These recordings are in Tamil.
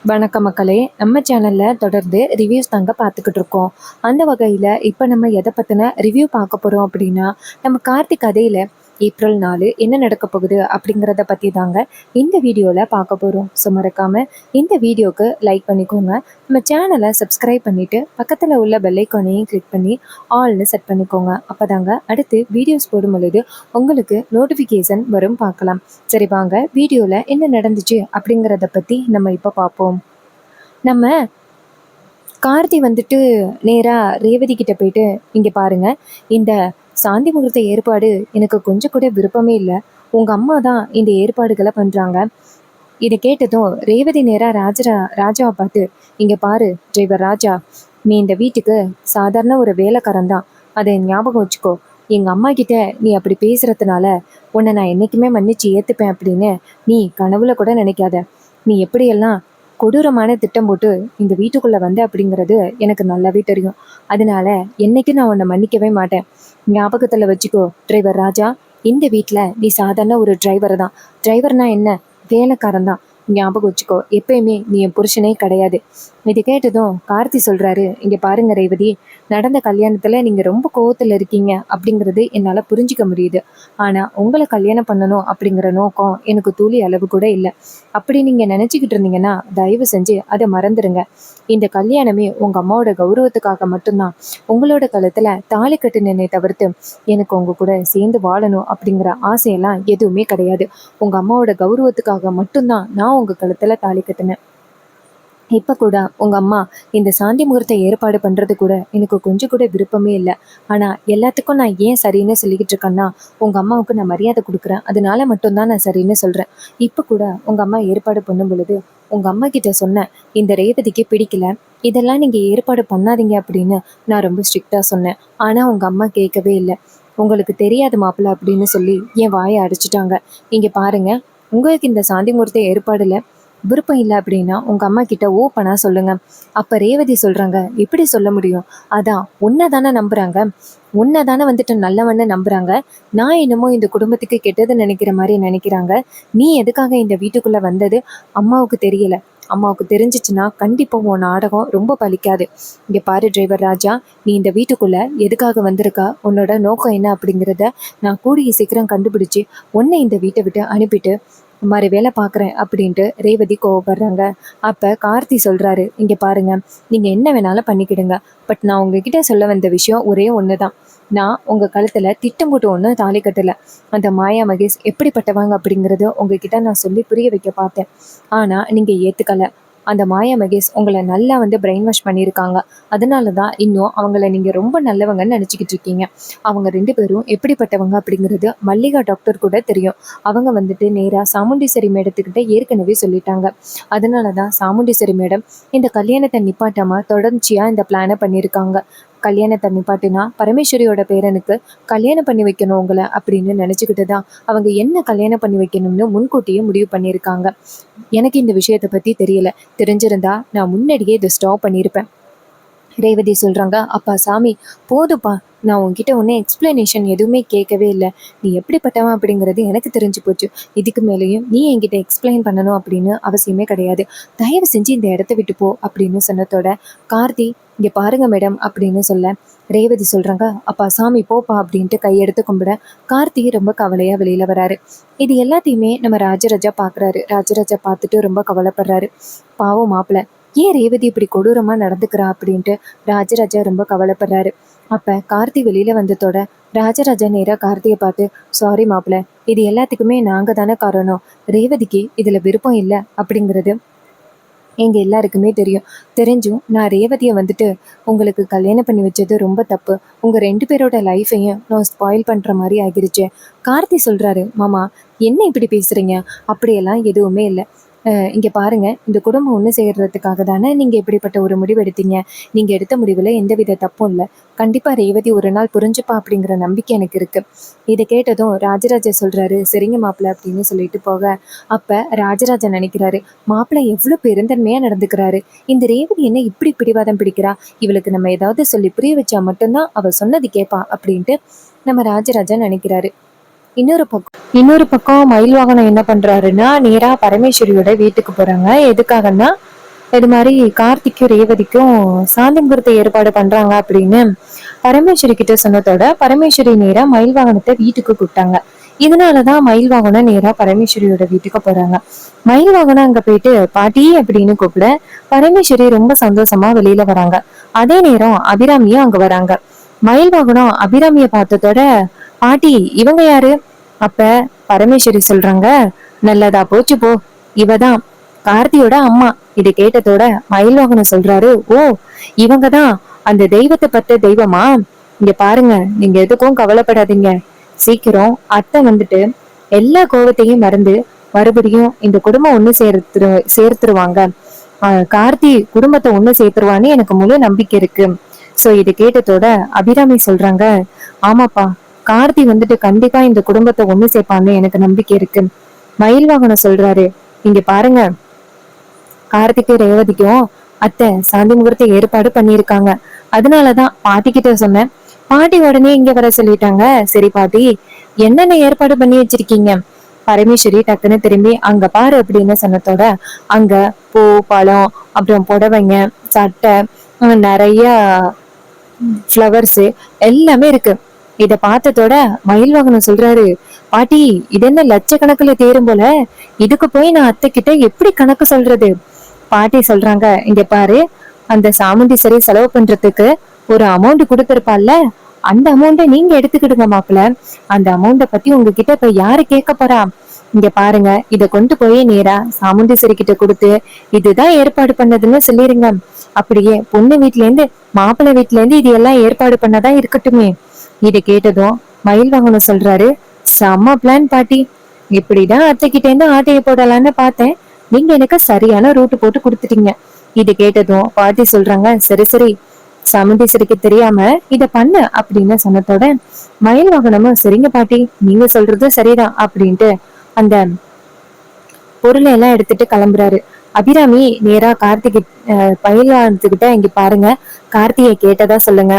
வணக்க மக்களே, நம்ம சேனல்ல தொடர்ந்து ரிவ்யூஸ் தாங்க பார்த்துக்கிட்டு இருக்கோம். அந்த வகையில் இப்போ நம்ம எதை பற்றின ரிவ்யூ பார்க்க போகிறோம் அப்படின்னா, நம்ம கார்த்திக் கதையில் ஏப்ரல் 4 என்ன நடக்க போகுது அப்படிங்கிறத பற்றி தாங்க இந்த வீடியோவில் பார்க்க போகிறோம். ஸோ மறக்காமல் இந்த வீடியோவுக்கு லைக் பண்ணிக்கோங்க, நம்ம சேனலை சப்ஸ்கிரைப் பண்ணிவிட்டு பக்கத்தில் உள்ள பெல்லைக்கானையும் கிளிக் பண்ணி ஆல்னு செட் பண்ணிக்கோங்க. அப்போ தாங்க அடுத்து வீடியோஸ் போடும் பொழுது உங்களுக்கு நோட்டிஃபிகேஷன் வரும். பார்க்கலாம். சரி வாங்க வீடியோவில் என்ன நடந்துச்சு அப்படிங்கிறத பற்றி நம்ம இப்போ பார்ப்போம். நம்ம கார்த்தி வந்துட்டு நேராக ரேவதி கிட்ட போயிட்டு, இங்கே பாருங்க, இந்த சாந்தி முகூர்த்த ஏற்பாடு எனக்கு கொஞ்சம் கூட விருப்பமே இல்லை. உங்கள் அம்மா தான் இந்த ஏற்பாடுகளை பண்ணுறாங்க. இதை கேட்டதும் ரேவதி நேராக ராஜாவை பார்த்து, இங்கே பாரு டிரைவர் ராஜா, நீ இந்த வீட்டுக்கு சாதாரண ஒரு வேலைக்காரன் தான், அதை ஞாபகம் வச்சுக்கோ. எங்கள் அம்மா கிட்ட நீ அப்படி பேசுறதுனால உன்னை நான் என்றைக்குமே மன்னிச்சு ஏற்றுப்பேன் அப்படின்னு நீ கனவுல கூட நினைக்காத. நீ எப்படியெல்லாம் கொடூரமான திட்டம் போட்டு இந்த வீட்டுக்குள்ளே வந்த அப்படிங்கிறது எனக்கு நல்லாவே தெரியும். அதனால என்னைக்கு நான் உன்னை மன்னிக்கவே மாட்டேன். ஞாபகத்தில் வச்சுக்கோ டிரைவர் ராஜா, இந்த வீட்டில் நீ சாதாரண ஒரு டிரைவர் தான். டிரைவர்னா என்ன, வேலைக்காரன் தான். ஞாபகம் வச்சுக்கோ, எப்பயுமே நீ என் புருஷனே கிடையாது. இதை கேட்டதும் கார்த்தி சொல்கிறாரு, இங்கே பாருங்க ரேவதி, நடந்த கல்யாணத்தில் நீங்கள் ரொம்ப கோவத்தில் இருக்கீங்க அப்படிங்கிறது என்னால் புரிஞ்சிக்க முடியுது. ஆனால் உங்களை கல்யாணம் பண்ணணும் அப்படிங்கிற நோக்கம் எனக்கு துளி அளவு கூட இல்லை. அப்படி நீங்கள் நினச்சிக்கிட்டு இருந்தீங்கன்னா தயவு செஞ்சு அதை மறந்துடுங்க. இந்த கல்யாணமே உங்கள் அம்மாவோட கௌரவத்துக்காக மட்டும்தான். உங்களோட கழுத்தில் தாலி கட்டினே தவிர்த்து எனக்கு உங்கள் கூட சேர்ந்து வாழணும் அப்படிங்கிற ஆசையெல்லாம் எதுவுமே கிடையாது. உங்கள் அம்மாவோட கௌரவத்துக்காக மட்டும்தான் நான் உங்கள் கழுத்தில் தாலி கட்டினேன். இப்போ கூட உங்கள் அம்மா இந்த சாந்தி முகூர்த்த ஏற்பாடு பண்ணுறது கூட எனக்கு கொஞ்சம் கூட விருப்பமே இல்லை. ஆனால் எல்லாத்துக்கும் நான் ஏன் சரின்னு சொல்லிக்கிட்டு இருக்கேன்னா, உங்கள் அம்மாவுக்கு நான் மரியாதை கொடுக்குறேன், அதனால மட்டும்தான் நான் சரின்னு சொல்கிறேன். இப்போ கூட உங்கள் அம்மா ஏற்பாடு பண்ணும் பொழுது உங்கள் அம்மா கிட்ட சொன்னேன், இந்த ரேவதிக்கு பிடிக்கல, இதெல்லாம் நீங்கள் ஏற்பாடு பண்ணாதீங்க அப்படின்னு நான் ரொம்ப ஸ்ட்ரிக்டாக சொன்னேன். ஆனால் உங்கள் அம்மா கேட்கவே இல்லை. உங்களுக்கு தெரியாது மாப்பிள்ள அப்படின்னு சொல்லி என் வாயை அடிச்சிட்டாங்க. இங்கே பாருங்கள், உங்களுக்கு இந்த சாந்தி முகூர்த்த ஏற்பாடில் விருப்பம் இல்லை அப்படின்னா உங்கள் அம்மா கிட்ட ஓப்பனா சொல்லுங்க. அப்போ ரேவதி சொல்கிறாங்க, எப்படி சொல்ல முடியும், அதான் உன்னை தானே நம்புகிறாங்க, உன்னை தானே வந்துட்டு நல்லவன்னு நம்புகிறாங்க. நான் என்னமோ இந்த குடும்பத்துக்கு கெட்டது நினைக்கிற மாதிரி நினைக்கிறாங்க. நீ எதுக்காக இந்த வீட்டுக்குள்ளே வந்தது அம்மாவுக்கு தெரியலை. அம்மாவுக்கு தெரிஞ்சிச்சுன்னா கண்டிப்பாக உன் நாடகம் ரொம்ப பலிக்காது. இங்கே பாரு டிரைவர் ராஜா, நீ இந்த வீட்டுக்குள்ளே எதுக்காக வந்திருக்கா, உன்னோட நோக்கம் என்ன அப்படிங்கிறத நான் கூடிய சீக்கிரம் கண்டுபிடிச்சி உன்னை இந்த வீட்டை விட்டு அனுப்பிட்டு மாதிரி வேலை பார்க்குறேன் அப்படின்ட்டு ரேவதி கோவப்படுறாங்க. அப்போ கார்த்தி சொல்கிறாரு, இங்கே பாருங்கள், நீங்கள் என்ன வேணாலும் பண்ணிக்கிடுங்க, பட் நான் உங்ககிட்ட சொல்ல வந்த விஷயம் ஒரே ஒன்று தான். நான் உங்கள் கழுத்தில் திட்டம் போட்டு ஒன்று தாலி கட்டலை. அந்த மாயா மகேஷ் எப்படிப்பட்டவாங்க அப்படிங்கிறது உங்ககிட்ட நான் சொல்லி புரிய வைக்க பார்த்தேன். ஆனால் நீங்கள் ஏற்றுக்கலை. அந்த மாயா மகேஷ் உங்களை நல்லா பிரெயின் வாஷ் பண்ணியிருக்காங்க. அதனால தான் இன்னும் அவங்கள நீங்கள் ரொம்ப நல்லவங்கன்னு நினச்சிக்கிட்டு இருக்கீங்க. அவங்க 2 பேரும் எப்படிப்பட்டவங்க அப்படிங்கிறது மல்லிகா டாக்டர் கூட தெரியும். அவங்க நேராக சாமுண்டீஸ்வரி மேடத்துக்கிட்ட ஏற்கனவே சொல்லிட்டாங்க. அதனால தான் சாமுண்டீஸ்வரி மேடம் இந்த கல்யாணத்தை நிப்பாட்டாமல் தொடர்ச்சியாக இந்த பிளானை பண்ணியிருக்காங்க. கல்யாணத்தை நிப்பாட்டினா பரமேஸ்வரியோட பேரனுக்கு கல்யாணம் பண்ணி வைக்கணும் உங்களை அப்படின்னு நினச்சிக்கிட்டு தான் அவங்க என்ன கல்யாணம் பண்ணி வைக்கணும்னு முன்கூட்டியே முடிவு பண்ணியிருக்காங்க. எனக்கு இந்த விஷயத்தை பற்றி தெரியல. தெரிஞ்சிருந்தா நான் முன்னாடியே இதை ஸ்டாப் பண்ணியிருப்பேன். ரேவதி சொல்கிறாங்க, அப்பா சாமி போதுப்பா, நான் உங்ககிட்ட ஒன்றும் எக்ஸ்பிளனேஷன் எதுவுமே கேட்கவே இல்லை. நீ எப்படிப்பட்டவன் அப்படிங்கிறது எனக்கு தெரிஞ்சு போச்சு. இதுக்கு மேலேயும் நீ என்கிட்ட எக்ஸ்பிளைன் பண்ணணும் அப்படின்னு அவசியமே கிடையாது. தயவு செஞ்சு இந்த இடத்த விட்டு போ அப்படின்னு சொன்னதோட கார்த்தி, இங்கே பாருங்க மேடம் அப்படின்னு சொல்ல ரேவதி சொல்கிறாங்க, அப்பா சாமி போப்பா அப்படின்ட்டு கையெடுத்து கும்பிட கார்த்தி ரொம்ப கவலையாக வெளியில் வராரு. இது எல்லாத்தையுமே நம்ம ராஜராஜா பார்க்குறாரு. ராஜராஜா பார்த்துட்டு ரொம்ப கவலைப்படுறாரு. பாவம் மாப்பிள்ள, ஏன் ரேவதி இப்படி கொடூரமாக நடந்துக்கிறா அப்படின்ட்டு ராஜராஜா ரொம்ப கவலைப்படுறாரு. அப்போ கார்த்தி வெளியில் வந்ததோட ராஜராஜா நேராக கார்த்தியை பார்த்து, சாரி மாப்பிள்ள, இது எல்லாத்துக்குமே நாங்கள் தானே காரணம். ரேவதிக்கு இதில் விருப்பம் இல்லை அப்படிங்கிறது எங்கள் எல்லாருக்குமே தெரியும். தெரிஞ்சும் நான் ரேவதியை உங்களுக்கு கல்யாணம் பண்ணி வச்சது ரொம்ப தப்பு. உங்கள் 2 பேரோட லைஃப்பையும் நான் ஸ்பாயில் பண்ணுற மாதிரி ஆகிருச்சு. கார்த்தி சொல்கிறாரு, மாமா என்ன இப்படி பேசுகிறீங்க, அப்படியெல்லாம் எதுவுமே இல்லை. இங்கே பாருங்கள், இந்த குடும்பம் ஒன்று சேர்கிறதுக்காக தானே நீங்கள் இப்படிப்பட்ட ஒரு முடிவு எடுத்தீங்க. நீங்கள் எடுத்த முடிவில் எந்தவித தப்பும் இல்லை. கண்டிப்பாக ரேவதி ஒரு நாள் புரிஞ்சுப்பா அப்படிங்கிற நம்பிக்கை எனக்கு இருக்குது. இதை கேட்டதும் ராஜராஜா சொல்கிறாரு, சரிங்க மாப்பிள்ளை அப்படின்னு சொல்லிட்டு போக, அப்போ ராஜராஜா நினைக்கிறாரு, மாப்பிள்ளை எவ்வளோ பெருந்தன்மையாக நடந்துக்கிறாரு. இந்த ரேவதி என்ன இப்படி பிடிவாதம் பிடிக்கிறா, இவளுக்கு நம்ம ஏதாவது சொல்லி புரிய வச்சா மட்டும்தான் அவள் சொன்னது கேட்பா அப்படின்ட்டு நம்ம ராஜராஜா நினைக்கிறாரு. இன்னொரு பக்கம் மயில் வாகனம் என்ன பண்றாருன்னா நேரா பரமேஸ்வரியோட வீட்டுக்கு போறாங்க. எதுக்காகன்னா இது மாதிரி கார்த்திக்கும் ரேவதிக்கும் சாந்தி முகூர்த்த ஏற்பாடு பண்றாங்க அப்படின்னு பரமேஸ்வரி கிட்ட சொன்னதோட பரமேஸ்வரி நேரா மயில் வாகனத்தை வீட்டுக்கு கூப்பிட்டாங்க. இதனாலதான் மயில் வாகனம் நேரா பரமேஸ்வரியோட வீட்டுக்கு போறாங்க. மயில் வாகனம் அங்க போயிட்டு பாட்டி அப்படின்னு கூப்பிட பரமேஸ்வரி ரொம்ப சந்தோஷமா வெளியில வராங்க. அதே நேரம் அபிராமியும் அங்க வராங்க. மயில் வாகனம் அபிராமிய பார்த்ததோட பாட்டி இவங்க யாரு? அப்ப பரமேஸ்வரி சொல்றாங்க, நல்லதா போச்சு போ, இவதான் கார்த்தியோட அம்மா. இதை கேட்டதோட மயில் வாகனம் சொல்றாரு, ஓ இவங்கதான் அந்த தெய்வத்தை பத்த தெய்வமா? இங்க பாருங்க, நீங்க எதுக்கும் கவலைப்படாதீங்க. சீக்கிரம் அத்தை வந்துட்டு எல்லா கோவத்தையும் மறந்து மறுபடியும் இந்த குடும்பம் ஒண்ணு சேர்த்துருவாங்க. கார்த்தி குடும்பத்தை ஒண்ணு சேர்த்துருவான்னு எனக்கு முழு நம்பிக்கை இருக்கு. சோ இது கேட்டதோட அபிராமி சொல்றாங்க, ஆமாப்பா, கார்த்தி வந்துட்டு கண்டிப்பா இந்த குடும்பத்தை ஒண்ணு சேர்ப்பான்னு எனக்கு நம்பிக்கை இருக்கு. மயில் வாகனம் சொல்றாரு, இங்க பாருங்க, கார்த்திக்கும் ரேவதிக்கும் அத்தை சாந்தி முகூர்த்த ஏற்பாடு பண்ணியிருக்காங்க. அதனாலதான் பாட்டி கிட்ட சொன்னேன். பாட்டி உடனே இங்க வர சொல்லிட்டாங்க. சரி பாட்டி, என்னென்ன ஏற்பாடு பண்ணி வச்சிருக்கீங்க? பரமேஸ்வரி டக்குன்னு திரும்பி அங்க பாரு அப்படின்னு சொன்னதோட அங்க பூ, பழம், அப்புறம் புடவைங்க, சட்டை, நிறைய ஃப்ளவர்ஸ் எல்லாமே இருக்கு. இத பார்த்ததோட மயில் வாகனம் சொல்றாரு, பாட்டி இது என்ன லட்சக்கணக்குல தேரும் போல, இதுக்கு போய் நான் அத்தை கிட்ட எப்படி கணக்கு சொல்றது? பாட்டி சொல்றாங்க, இங்க பாரு, அந்த சாமுண்டீஸ்வரி செலவு பண்றதுக்கு ஒரு அமௌண்ட் கொடுத்திருப்பால, அந்த அமௌண்ட்டை நீங்க எடுத்துக்கிடுங்க மாப்பிள்ள. அந்த அமௌண்ட பத்தி உங்ககிட்ட இப்ப யாரு கேட்க போறா? இங்க பாருங்க, இத கொண்டு போய் நேரா சாமுண்டீஸ்வரி கிட்ட கொடுத்து இதுதான் ஏற்பாடு பண்ணதுன்னு சொல்லிருங்க. அப்படியே பொண்ணு வீட்டுல இருந்து மாப்பிள்ளை வீட்டுல இருந்து இது எல்லாம் ஏற்பாடு பண்ணதான் இருக்கட்டுமே. இதை கேட்டதும் மயில் வாகனம் சொல்றாரு, செம்ம பிளான் பாட்டி. இப்படிதான் அத்தை கிட்ட இருந்து ஆட்டையை போடலான்னு பார்த்தேன். நீங்க எனக்கு சரியான ரூட்டு போட்டு கொடுத்துட்டீங்க. இது கேட்டதும் பாட்டி சொல்றாங்க, சரி சரி, சாமுண்டீஸ்வரிக்கு தெரியாம இத பண்ணு அப்படின்னு சொன்னதோட மயில் வாகனமும் சரிங்க பாட்டி, நீங்க சொல்றது சரிதான் அப்படின்ட்டு அந்த பொருளை எல்லாம் எடுத்துட்டு கிளம்புறாரு. அபிராமி நேரா கார்த்திகை மயில் வாகனத்துக்கிட்ட, இங்க பாருங்க, கார்த்திகை கேட்டதா சொல்லுங்க.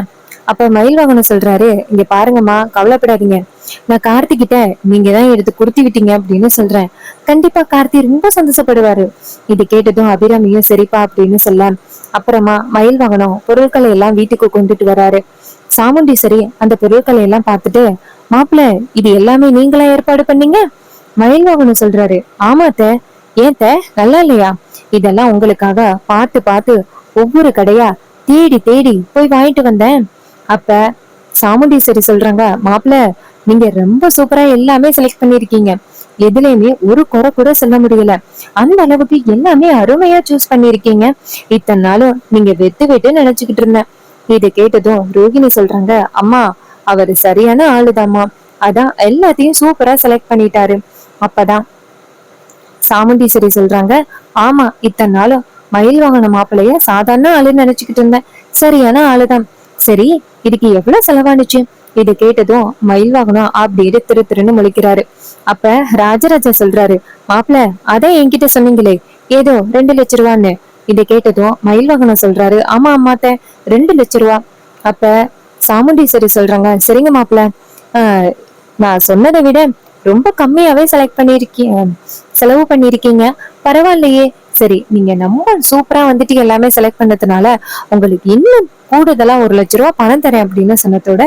அப்ப மயில் வாகனம் சொல்றாரு, இங்க பாருங்கம்மா, கவலைப்படாதீங்க, நான் கார்த்திகிட்ட நீங்க தான் எடுத்து கொடுத்து விட்டீங்க அப்படின்னு சொல்றேன். கண்டிப்பா கார்த்தி ரொம்ப சந்தோஷப்படுவாரு. இது கேட்டதும் அபிராமியும் சரிப்பா அப்படின்னு சொல்ல அப்புறமா மயில் வாகனம் பொருட்களை எல்லாம் வீட்டுக்கு கொண்டுட்டு வராரு. சாமுண்டீஸ்வரி அந்த பொருட்களை எல்லாம் பார்த்துட்டு, மாப்பிள்ள இது எல்லாமே நீங்களா ஏற்பாடு பண்ணீங்க? மயில் வாகனம் சொல்றாரு, ஆமாத்த. ஏத்த நல்லா இல்லையா? இதெல்லாம் உங்களுக்காக பார்த்து பார்த்து ஒவ்வொரு கடையா தேடி தேடி போய் வாங்கிட்டு வந்தேன். அப்ப சாமுண்டீஸ்வரி சொல்றாங்க, மாப்பிள்ள நீங்க ரொம்ப சூப்பரா எல்லாமே செலக்ட் பண்ணிருக்கீங்க. எதுலையுமே ஒரு குறை கூட சொல்ல முடியல. அந்த அளவுக்கு எல்லாமே அருமையா சூஸ் பண்ணிருக்கீங்க. இத்தனை நாளும் நீங்க வெட்டு வெட்டு நினைச்சுக்கிட்டு இருந்தேன். இதை கேட்டதும் ரோகிணி சொல்றாங்க, அம்மா அவரு சரியான ஆளுதாம்மா, அதான் எல்லாத்தையும் சூப்பரா செலக்ட் பண்ணிட்டாரு. அப்பதான் சாமுண்டீஸ்வரி சொல்றாங்க, ஆமா, இத்தனை நாளும் மயில் வாகன மாப்பிள்ளைய சாதாரண ஆளுன்னு நினைச்சுக்கிட்டு இருந்தேன். சரியான ஆளுதான். சரி, இதுக்கு எவ்வளவு செலவானுச்சு? இது கேட்டதும் மயில் வாகனம் அப்படி திருன்னு முழிக்கிறாரு. அப்ப ராஜராஜா சொல்றாரு, மாப்பிள்ள அதான் என்கிட்ட சொன்னீங்களே ஏதோ 2 லட்சம் ரூபான்னு. இதை கேட்டதும் மயில் வாகனம் சொல்றாரு, ஆமா அம்மாத்த 2 லட்சம் ரூபா. அப்ப சாமுண்டீஸ்வரி சொல்றாங்க, சரிங்க மாப்பிள்ள, நான் சொன்னதை விட ரொம்ப கம்மியாவே செலவு பண்ணிருக்கீங்க, பரவாயில்லையே. சரி, நீங்க ரொம்ப சூப்பரா வந்துட்டு எல்லாமே செலக்ட் பண்ணதுனால உங்களுக்கு இன்னும் கூடுதலா 1 லட்சம் ரூபாய் பணம் தரேன் அப்படின்னு சொன்னதோட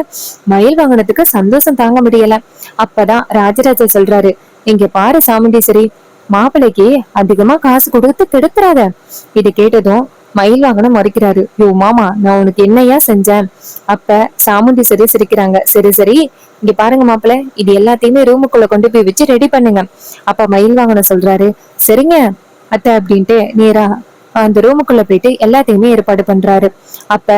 மயில் வாகனத்துக்கு சந்தோஷம் தாங்க முடியல. அப்பதான் ராஜராஜா சொல்றாரு, இங்க பாரு சாமுண்டீஸ்வரி, மாப்பிள்ளைக்கு அதிகமா காசு கொடுத்து கெடுத்துறாத. இது கேட்டதும் மயில் வாகனம் மறுக்கிறாரு, யோ மாமா, நான் உனக்கு என்னையா செஞ்சேன்? அப்ப சாமுண்டீஸ்வரி சிரிக்கிறாங்க, சரி சரி, இங்க பாருங்க மாப்பிள்ள, இது எல்லாத்தையுமே ரூமுக்குள்ள கொண்டு போய் வச்சு ரெடி பண்ணுங்க. அப்ப மயில் வாகனம் சொல்றாரு, சரிங்க அத்தை அப்படின்ட்டு நேரா அந்த ரூமுக்குள்ள போயிட்டு எல்லாத்தையுமே ஏற்பாடு பண்றாரு. அப்ப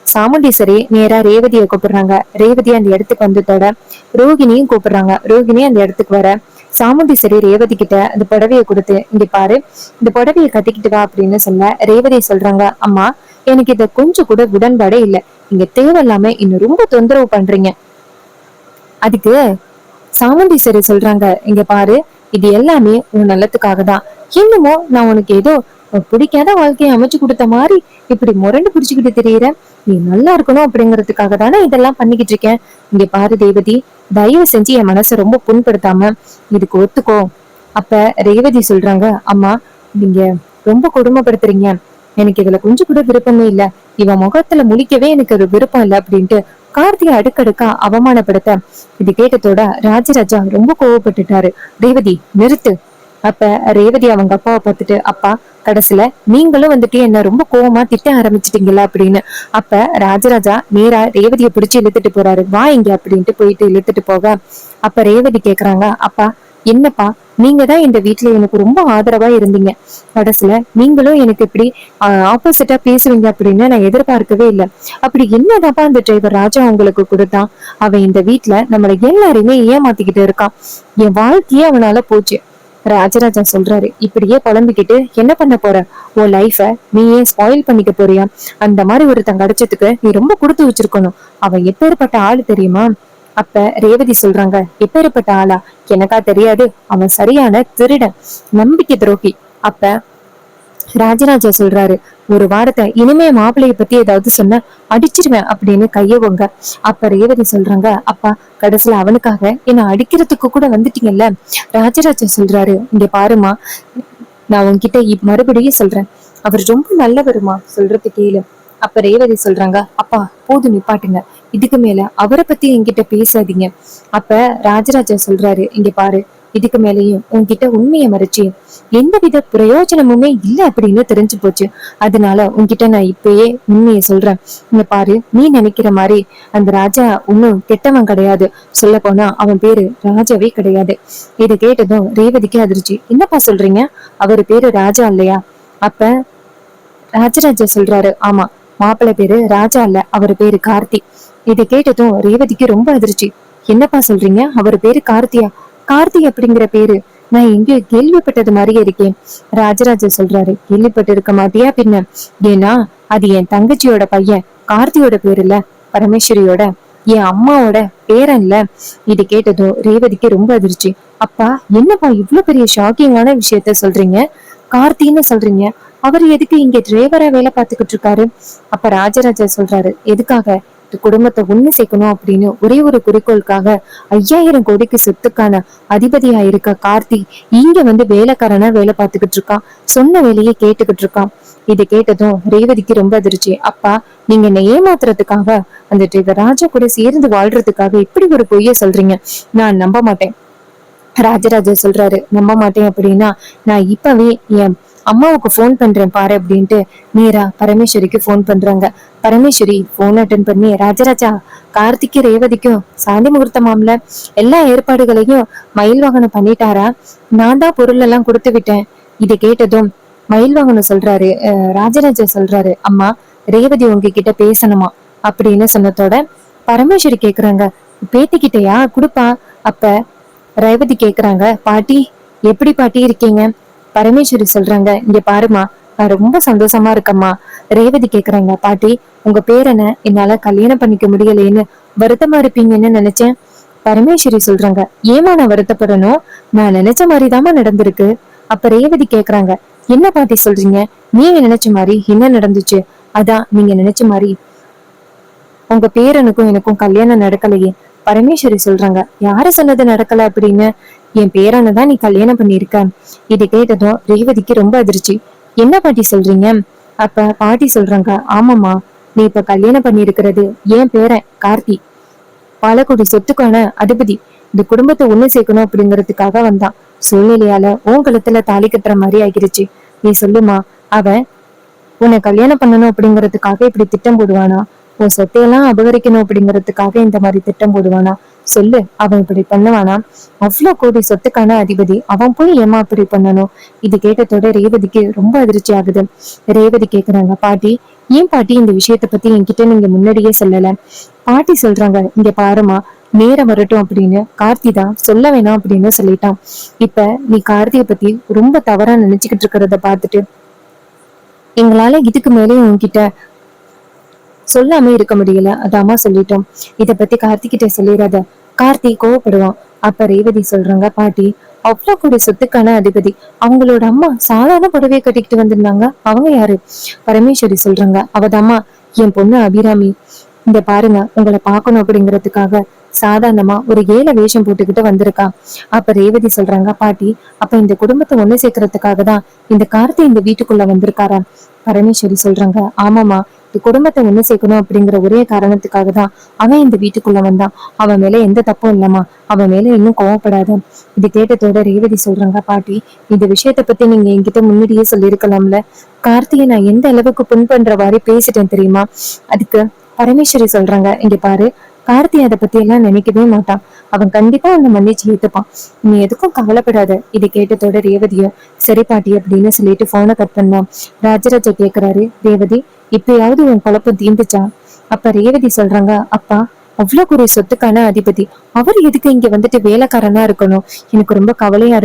சாமுண்டீஸ்வரி நேரா ரேவதியை கூப்பிடுறாங்க. ரேவதி அந்த இடத்துக்கு வந்ததோட ரோகிணியும் கூப்பிடுறாங்க. ரோகிணி அந்த இடத்துக்கு வர சாமுண்டீஸ்வரி ரேவதி கிட்ட அந்த புடவையை கொடுத்து, இங்க பாரு, இந்த புடவையை கட்டிக்கிட்டு வா அப்படின்னு சொல்ல ரேவதி சொல்றாங்க, அம்மா எனக்கு இத கொஞ்சம் கூட உடன்பாடே இல்லை. நீங்க தேவையில்லாம இன்னும் ரொம்ப தொந்தரவு பண்றீங்க. அதுக்கு சாமுண்டீஸ்வரி சொல்றாங்க, இங்க பாரு, இது எல்லாமே உன் நல்லத்துக்காக தான். இன்னமும் நான் உனக்கு ஏதோ பிடிக்காத வாழ்க்கையை அமைச்சு கொடுத்த மாதிரி இப்படி முரண்டு பிடிச்சுக்கிட்டு தெரியற, நீ நல்லா இருக்கணும் அப்படிங்கறதுக்காக தானே இதெல்லாம் பண்ணிக்கிட்டு இருக்கேன். இங்க பாரு ரேவதி, தயவு செஞ்சு என் மனசை ரொம்ப புண்படுத்தாம இதுக்கு ஒத்துக்கோ. அப்ப ரேவதி சொல்றாங்க, அம்மா நீங்க ரொம்ப கொடுமைப்படுத்துறீங்க. எனக்கு இதுல கொஞ்சம் கூட விருப்பமே இல்ல. இவன் முகத்துல முழிக்கவே எனக்கு ஒரு விருப்பம் இல்ல அப்படின்ட்டு கார்த்தியை அடுக்கடுக்கா அவமானப்படுத்த இது கேட்டதோட ராஜராஜா ரொம்ப கோவப்பட்டுட்டாரு. ரேவதி நிறுத்து. அப்ப ரேவதி அவங்க அப்பாவை பார்த்துட்டு, அப்பா கடைசியில நீங்களும் வந்துட்டு என்ன ரொம்ப கோவமா திட்ட ஆரம்பிச்சிட்டீங்களா அப்படின்னு. அப்ப ராஜராஜா நேரா ரேவதியை பிடிச்சு இழுத்துட்டு போறாரு. வா இங்க அப்படின்ட்டு போயிட்டு இழுத்துட்டு போக, அப்ப ரேவதி கேக்குறாங்க, அப்பா என்னப்பா நீங்க தான் இந்த வீட்டுல எனக்கு ரொம்ப ஆதரவா இருந்தீங்க. கடைசியில நீங்களும் எனக்கு இப்படி ஆப்போசிட்டா பேசுவீங்க அப்படின்னு நான் எதிர்பார்க்கவே இல்லை. அப்படி என்னதாப்பா அந்த டிரைவர் ராஜா உங்களுக்கு கொடுத்தான்? அவன் இந்த வீட்டுல நம்மள எல்லாரையுமே ஏமாத்திக்கிட்டு இருக்கான். என் வாழ்க்கையே அவனால போச்சு. ராஜராஜா சொல்றாரு, இப்படியே புலம்பிக்கிட்டு என்ன பண்ண போற? உன் லைஃப நீயே ஸ்பாயில் பண்ணிக்க போறியா? அந்த மாதிரி ஒருத்தங்க கிடைச்சதுக்கு நீ ரொம்ப கொடுத்து வச்சிருக்கணும். அவன் எப்பேற்பட்ட ஆளு தெரியுமா? அப்ப ரேவதி சொல்றாங்க, எப்பேற்பட்ட ஆளா? எனக்கா தெரியாது. அவன் சரியான திருடன், நம்பிக்கை துரோகி. அப்ப ராஜராஜா சொல்றாரு, ஒரு வாரத்தை இனிமே மாப்பிள்ளைய பத்தி ஏதாவது சொன்ன அடிச்சிருவேன் அப்படின்னு கையவங்க. அப்ப ரேவதி சொல்றாங்க, அப்பா கடைசியில அவனுக்காக என்ன அடிக்கிறதுக்கு கூட வந்துட்டீங்கல்ல. ராஜராஜா சொல்றாரு, இங்க பாருமா, நான் உன்கிட்ட மறுபடியும் சொல்றேன், அவர் ரொம்ப நல்லவருமா, சொல்றது கேளு. அப்ப ரேவதி சொல்றாங்க, அப்பா போதும் நிப்பாட்டுங்க, இதுக்கு மேல அவரை பத்தி என்கிட்ட பேசாதீங்க. அப்ப ராஜராஜா சொல்றாரு, இங்க பாரு, இதுக்கு மேலேயும் உன்கிட்ட உண்மையை மறைச்சு எந்தவித பிரயோஜனமுமே இல்லை அப்படின்னு தெரிஞ்சு போச்சு. அதனால உன்கிட்ட நான் இப்பயே உண்மையை சொல்றேன். இங்க பாரு, நீ நினைக்கிற மாதிரி அந்த ராஜா ஒன்னும் கெட்டவன் கிடையாது. சொல்ல போனா அவன் பேரு ராஜாவே கிடையாது. இதை கேட்டதும் ரேவதிக்கு அதிர்ச்சி. என்னப்பா சொல்றீங்க? அவரு பேரு ராஜா இல்லையா? அப்ப ராஜராஜா சொல்றாரு, ஆமா, மாப்பிள்ளை பேரு ராஜா இல்ல, அவரு பேரு கார்த்தி. இதை கேட்டதும் ரேவதிக்கு ரொம்ப அதிர்ச்சி. என்னப்பா சொல்றீங்க? அவரு பேரு கார்த்தியா? கார்த்தி அப்படிங்கிற பேரு நான் எங்கேயோ கேள்விப்பட்டது மாதிரியே இருக்கேன். ராஜராஜா சொல்றாரு, கேள்விப்பட்டு இருக்க மாட்டியா பின்ன? ஏன்னா அது என் தங்கச்சியோட பையன் கார்த்தியோட பேரு இல்ல, பரமேஸ்வரியோட, என் அம்மாவோட பேரன்ல. இது கேட்டதும் ரேவதிக்கு ரொம்ப அதிர்ச்சி. அப்பா என்னப்பா இவ்வளவு பெரிய ஷாக்கிங்கான விஷயத்த சொல்றீங்க? கார்த்தின்னு சொல்றீங்க, அவர் எதுக்கு இங்க டிரைவரா வேலை பார்த்துக்கிட்டு இருக்காரு? அப்ப ராஜராஜா சொல்றாரு, எதுக்காக? குடும்பத்தை ஒண்ணு சேர்க்கணும் அப்படின்னு ஒரே ஒரு குறிக்கோளுக்காக 5000 கோடிக்கு சொத்துக்கான அதிபதியா இருக்க கார்த்தி இங்க வந்து வேலைக்காரனா வேலை பார்த்துக்கிட்டு இருக்கான். சொன்ன வேலையை கேட்டுக்கிட்டு இருக்கான். இது கேட்டதும் ரேவதிக்கு ரொம்ப அதிர்ச்சி. அப்பா நீங்க என்ன ஏமாத்துறதுக்காக அந்த டிரைவர் ராஜா கூட சேர்ந்து வாழ்றதுக்காக இப்படி ஒரு பொய்ய சொல்றீங்க, நான் நம்ப மாட்டேன். ராஜராஜா சொல்றாரு, நம்ப மாட்டேன் அப்படின்னா நான் இப்பவே என் அம்மாவுக்கு போன் பண்றேன் பாரு அப்படின்ட்டு நேரா பரமேஸ்வரிக்கு போன் பண்றாங்க. பரமேஸ்வரி போன் அட்டன் பண்ணி, ராஜராஜா கார்த்திக்கு ரேவதிக்கும் சாந்தி முகூர்த்தமாம்ல, எல்லா ஏற்பாடுகளையும் மயில் வாகனம் பண்ணிட்டாரா? நான் தான் பொருள் எல்லாம் கொடுத்து விட்டேன். இதை கேட்டதும் மயில் வாகனம் சொல்றாரு, ராஜராஜா சொல்றாரு, அம்மா ரேவதி உங்ககிட்ட பேசணுமா அப்படின்னு சொன்னதோட பரமேஸ்வரி கேக்குறாங்க, பேத்திக்கிட்டயா கொடுப்பா? அப்ப ரேவதி கேக்குறாங்க, பாட்டி எப்படி பாட்டி இருக்கீங்க? பரமேஸ்வரி சொல்றாங்க, இங்க பாருமா, நான் ரொம்ப சந்தோஷமா இருக்கம்மா. ரேவதி கேக்குறாங்க, பாட்டி உங்க பேரனை என்னால கல்யாணம் பண்ணிக்க முடியலேன்னு வருத்தமா இருப்பீங்கன்னு நினைச்சேன். பரமேஸ்வரி சொல்றாங்க, ஏமா நான் வருத்தப்படணும்? நான் நினைச்ச மாதிரிதாம்மா நடந்திருக்கு. அப்ப ரேவதி கேக்குறாங்க, என்ன பாட்டி சொல்றீங்க? நீங்க நினைச்ச மாதிரி என்ன நடந்துச்சு? அதான் நீங்க நினைச்ச மாதிரி உங்க பேரனுக்கும் எனக்கும் கல்யாணம் நடக்கலையே. பரமேஸ்வரி சொல்றாங்க, யாரு சொன்னது நடக்கல அப்படின்னு? என் பேரனை தான் நீ கல்யாணம் பண்ணிருக்க. இது கேட்டதும் ரேவதிக்கு ரொம்ப அதிர்ச்சி. என்ன பாட்டி சொல்றீங்க? அப்ப பாட்டி சொல்றாங்க, ஆமாம்மா, நீ இப்ப கல்யாணம் பண்ணிருக்கிறது என் பேரன் கார்த்தி, பல கோடி சொத்துக்கான அதிபதி. இந்த குடும்பத்தை ஒண்ணு சேர்க்கணும் அப்படிங்கறதுக்காக வந்தான். சூழ்நிலையால உன் கழுத்துல தாலி கட்டுற மாதிரி ஆகிருச்சு. நீ சொல்லுமா, அவன் உன்னை கல்யாணம் பண்ணணும் அப்படிங்கறதுக்காக இப்படி திட்டம் போடுவானா? உன் சொத்தையெல்லாம் அபகரிக்கணும் அப்படிங்கறதுக்காக இந்த மாதிரி திட்டம் போடுவானா? சொல்லு, அவன் இப்படி பண்ணுவானா? அவ்வளவு கோடி சொத்துக்கான அதிபதி அவன் போய் ஏமா இப்படி பண்ணணும்? இது கேட்டதோட ரேவதிக்கு ரொம்ப அதிர்ச்சி ஆகுது. ரேவதி கேக்குறாங்க, பாட்டி ஏன் பாட்டி இந்த விஷயத்த பத்தி என்கிட்ட நீங்க முன்னாடியே சொல்லல? பாட்டி சொல்றாங்க, இங்க பாருமா, நேரம் வரட்டும் அப்படின்னு கார்த்தி தான் சொல்ல வேணாம் அப்படின்னு சொல்லிட்டான். இப்ப நீ கார்த்திய பத்தி ரொம்ப தவறா நினைச்சுக்கிட்டு இருக்கிறத பாத்துட்டு எங்களால இதுக்கு மேலே உன்கிட்ட சொல்லாம இருக்க முடியல, அதாமா சொல்லிட்டோம். இத பத்தி கார்த்திகிட்ட சொல்லிடாத, கார்த்தி கோவப்படுவான். அப்ப ரேவதி சொல்றாங்க, பாட்டி அவ்வளவு கூட சொத்துக்கான அதிபதி அவங்களோட அம்மா சாதாரண புடவையை கட்டிக்கிட்டு வந்திருந்தாங்க, அவங்க யாரு? பரமேஸ்வரி சொல்றாங்க, அவதாம்மா என் பொண்ணு அபிராமி. இந்த பாருங்க, உங்களை பார்க்கணும் அப்படிங்கறதுக்காக சாதாரணமா ஒரு ஏழை வேஷம் போட்டுக்கிட்டு வந்திருக்கா. அப்ப ரேவதி சொல்றாங்க, பாட்டி, அப்ப இந்த குடும்பத்தை ஒண்ணு சேர்க்கறதுக்காக தான் இந்த கார்த்தி இந்த வீட்டுக்குள்ள வந்திருக்காரா? பரமேஸ்வரி சொல்றாங்க, ஆமாமா, இந்த குடும்பத்தை ஒண்ணு சேர்க்கணும் அப்படிங்கிற ஒரே காரணத்துக்காக தான் அவன் இந்த வீட்டுக்குள்ள வந்தான். அவன் மேல எந்த தப்பும் இல்லம்மா, அவன் மேல இன்னும் கோவப்படாத. இது கேட்டதோட ரேவதி சொல்றாங்க, பாட்டி, இந்த விஷயத்த பத்தி நீங்க என்கிட்ட முன்னாடியே சொல்லியிருக்கலாம்ல. கார்த்திகை நான் எந்த அளவுக்கு புண் பண்ற மாதிரி பேசிட்டேன் தெரியுமா? அதுக்கு பரமேஸ்வரி சொல்றாங்க, இங்க பாரு, கார்த்தி அதை பத்தி எல்லாம் நினைக்கவே மாட்டான். அவன் கண்டிப்பா உன்னை மன்னிச்சு ஏத்துப்பான். நீ எதுக்கும் கவலைப்படாத. இதை கேட்டதோட ரேவதியும் சரி பாட்டி அப்படின்னு சொல்லிட்டு போனை கட் பண்ணான். ராஜராஜா கேக்குறாரு, ரேவதி, இப்பயாவது உன் குழப்பம் தீந்துச்சா? அப்ப ரேவதி சொல்றாங்க, அப்பா, அவ்வளவு ஒரு சொத்துக்கான அதிபதி அவர் எதுக்கு இங்க வந்துட்டு வேலைக்காரனா இருக்கணும்? எனக்கு ரொம்ப கவலையா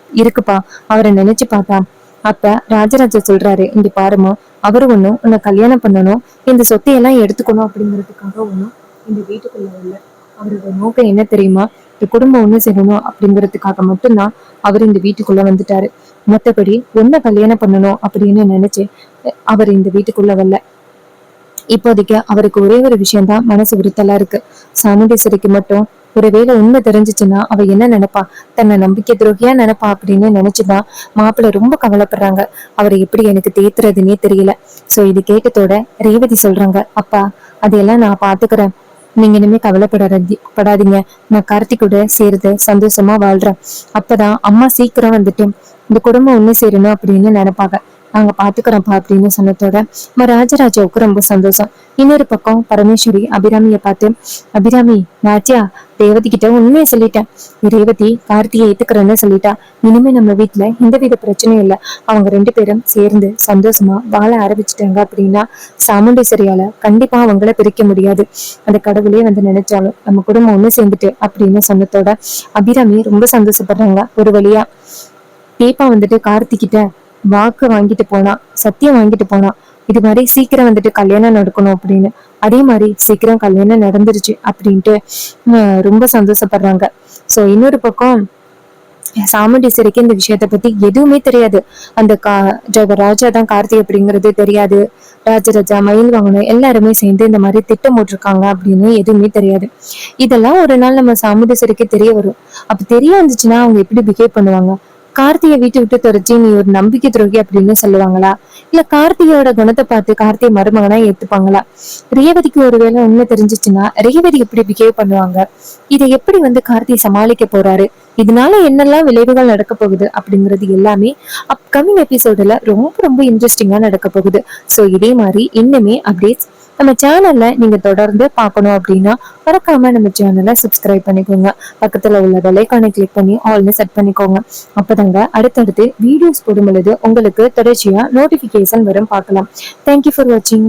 இருக்குப்பா அவரை நினைச்சு பார்த்தா. அப்ப ராஜராஜா சொல்றாரு, இங்க பாருமா, அவரு ஒண்ணும் உன்னை கல்யாணம் பண்ணணும், இந்த சொத்தையெல்லாம் எடுத்துக்கணும் அப்படிங்கிறதுக்காக ஒண்ணும் இந்த வீட்டுக்குள்ள இல்ல. அவரோட நோக்கம் என்ன தெரியுமா? இந்த குடும்பம் ஒண்ணு சேரணும் அப்படிங்கிறதுக்காக மட்டும்தான் அவர் இந்த வீட்டுக்குள்ள வந்துட்டாரு. மத்தபடி ஒன்ன கல்யாணம் பண்ணணும் அப்படின்னு நினைச்சு அவர் இந்த வீட்டுக்குள்ள வரல. இப்போதைக்கு அவருக்கு ஒரே ஒரு விஷயம்தான் மனசு உறுத்தலா இருக்கு. சாமுண்டீஸ்வரிக்கு மட்டும் ஒருவேளை உண்மை தெரிஞ்சிச்சுன்னா அவ என்ன நினைப்பா, தன்னை நம்பிக்கை துரோகியா நினைப்பா அப்படின்னு நினைச்சுதான் மாப்பிள்ளை ரொம்ப கவலைப்படுறாங்க. அவரை எப்படி எனக்கு தேத்துறதுன்னே தெரியல. சோ இது கேட்டதோட ரேவதி சொல்றாங்க, அப்பா, அதையெல்லாம் நான் பாத்துக்கிறேன், நீங்க இனிமே படாதீங்க. நான் கார்த்திகோட சேர்ந்து சந்தோஷமா வாழ்றேன். அப்பதான் அம்மா சீக்கிரம் வந்துட்டு இந்த குடும்பம் ஒண்ணு சேரணும் அப்படின்னு நினைப்பாங்க. நாங்க பாத்துக்கிறோம்ப்பா அப்படின்னு சொன்னதோட ராஜராஜாவுக்கு ரொம்ப சந்தோஷம். இன்னொரு பக்கம் பரமேஸ்வரி அபிராமிய பார்த்து, அபிராமி, நாச்சியா, ரேவதி கிட்ட உண்மையை சொல்லிட்டேன். ரேவதி கார்த்தியை ஏத்துக்கிறேன்னு சொல்லிட்டா. இனிமே நம்ம வீட்டுல எந்தவித பிரச்சனையும் இல்லை. அவங்க 2 பேரும் சேர்ந்து சந்தோஷமா வாழ ஆரம்பிச்சுட்டாங்க அப்படின்னா சாமுண்டீஸ்வரியால கண்டிப்பா அவங்கள பிரிக்க முடியாது. அந்த கடவுளே வந்து நினைச்சாலும் நம்ம குடும்பம் ஒண்ணு சேர்ந்துட்டு அப்படின்னு சொன்னதோட அபிராமி ரொம்ப சந்தோஷப்படுறாங்க. ஒரு வழியா தீபா வந்துட்டு கார்த்திகிட்ட வாக்கு வாங்கிட்டு போனா, சத்தியம் வாங்கிட்டு போனா, இது மாதிரி சீக்கிரம் வந்துட்டு கல்யாணம் நடக்கணும் அப்படின்னு. அதே மாதிரி சீக்கிரம் கல்யாணம் நடந்துருச்சு அப்படின்ட்டு ரொம்ப சந்தோஷப்படுறாங்க. சோ இன்னொரு பக்கம் சாமுண்டீஸ்வரிக்கு இந்த விஷயத்த பத்தி எதுவுமே தெரியாது. அந்த ராஜா தான் கார்த்தி அப்படிங்கிறது தெரியாது. ராஜராஜா, மயில் வாங்கணும் எல்லாருமே சேர்ந்து இந்த மாதிரி திட்டம் போட்டிருக்காங்க அப்படின்னு எதுவுமே தெரியாது. இதெல்லாம் ஒரு நாள் நம்ம சாமுண்டீஸ்வரிக்கு தெரிய வரும். அப்ப தெரிய வந்துச்சுன்னா அவங்க எப்படி பிஹேவ் பண்ணுவாங்க? கார்த்தியை வீட்டு விட்டு துறைச்சி நீ ஒரு நம்பிக்கை துரோகி அப்படின்னு சொல்லுவாங்களா? இல்ல கார்த்தியோட குணத்தை பார்த்து கார்த்திகை மருமகனா ஏத்துப்பாங்களா? ரேவதிக்கு ஒருவேளை உண்மை தெரிஞ்சிச்சுன்னா ரேவதி எப்படி பிஹேவ் பண்ணுவாங்க? இதை எப்படி வந்து கார்த்திகை சமாளிக்க போறாரு? இதனால என்னெல்லாம் விளைவுகள் நடக்க போகுது அப்படிங்கிறது எல்லாமே அப்கமிங் எபிசோடுல ரொம்ப ரொம்ப இன்ட்ரெஸ்டிங்கா நடக்க போகுது. சோ இதே மாதிரி இன்னுமே அப்டேட்ஸ் நம்ம சேனல்ல நீங்க தொடர்ந்து பார்க்கணும் அப்படின்னா மறக்காம நம்ம சேனலை சப்ஸ்கிரைப் பண்ணிக்கோங்க. பக்கத்துல உள்ள பெல்லைக்கானை கிளிக் பண்ணி ஆல்னு செட் பண்ணிக்கோங்க. அப்பதாங்க அடுத்தடுத்து வீடியோஸ் போடும் பொழுது உங்களுக்கு தொடர்ச்சியா நோட்டிபிகேஷன் வரும் பார்க்கலாம். தேங்க்யூ ஃபார் வாட்சிங்.